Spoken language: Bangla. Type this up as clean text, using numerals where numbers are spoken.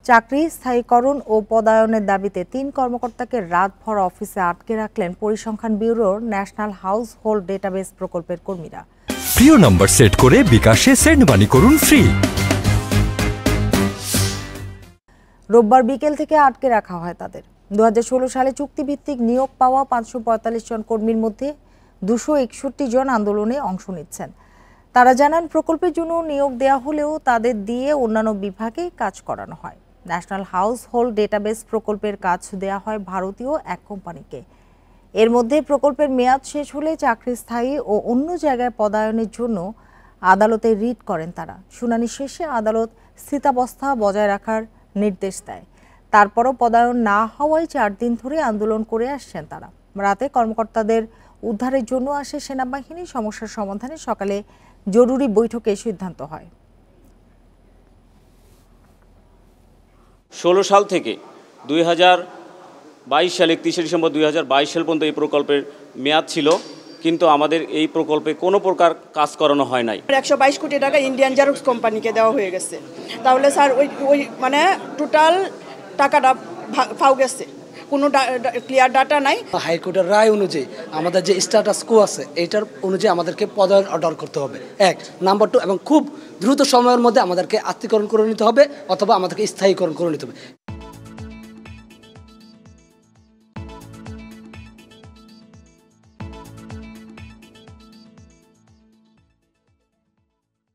চাকরি স্থায়ীকরণ ও পদায়নের দাবিতে ৩ কর্মকর্তাকে রাতভর অফিসে আটকে রাখলেন পরিসংখ্যান ব্যুরোর ন্যাশনাল হাউস হোল্ড ডেটাবেস প্রকল্পের কর্মীরা। প্রিয় নম্বর সেট করে বিকাশে সেন্ড মানি করুন ফ্রি। রোববার বিকেল থেকে আটকে রাখা হয় তাদের। ২০১৬ সালে চুক্তিভিত্তিক নিয়োগ পাওয়া ৫৪৫ জন কর্মীর মধ্যে ২৬১ জন আন্দোলনে অংশ নিচ্ছেন। তারা জানান, প্রকল্পের জন্য নিয়োগ দেওয়া হলেও তাদের দিয়ে অন্যান্য বিভাগে কাজ করানো হয়। ন্যাশনাল হাউস হোল্ড ডেটাবেস প্রকল্পের কাজ দেওয়া হয় ভারতীয় এক কোম্পানিকে। এর মধ্যে প্রকল্পের মেয়াদ শেষ হলে চাকরি স্থায়ী ও অন্য জায়গায় পদায়নের জন্য আদালতে রিট করেন তারা। শুনানি শেষে আদালত স্থিতাবস্থা বজায় রাখার নির্দেশ দেয়। তারপরও পদায়ন না হওয়ায় ৪ দিন ধরে আন্দোলন করে আসছেন তারা। রাতে কর্মকর্তাদের উদ্ধারের জন্য আসে সেনাবাহিনী। সমস্যার সমাধানে সকালে জরুরি বৈঠকে সিদ্ধান্ত হয়। ১৬ সাল থেকে ২০২২ সাল ৩১ ডিসেম্বর ২০২২ সাল পর্যন্ত এই প্রকল্পের মেয়াদ ছিল, কিন্তু আমাদের এই প্রকল্পে কোনো প্রকার কাজ করানো হয় নাই। ১২২ কোটি টাকা ইন্ডিয়ান জেরক্স কোম্পানিকে দেওয়া হয়ে গেছে। তাহলে স্যার ওই মানে টোটাল টাকাটা ফাও গেছে, কোনো ক্লিয়ার ডাটা নাই। হাইকোর্টের রায় অনুযায়ী আমাদের যে স্ট্যাটাস কো আছে এইটার অনুযায়ী আমাদেরকে পদায়ন অর্ডার করতে হবে, ১ নাম্বার 2, এবং খুব দ্রুত সময়ের মধ্যে আমাদেরকে আত্মীকরণ করে নিতে হবে অথবা আমাদেরকে স্থায়ীকরণ করে নিতে হবে।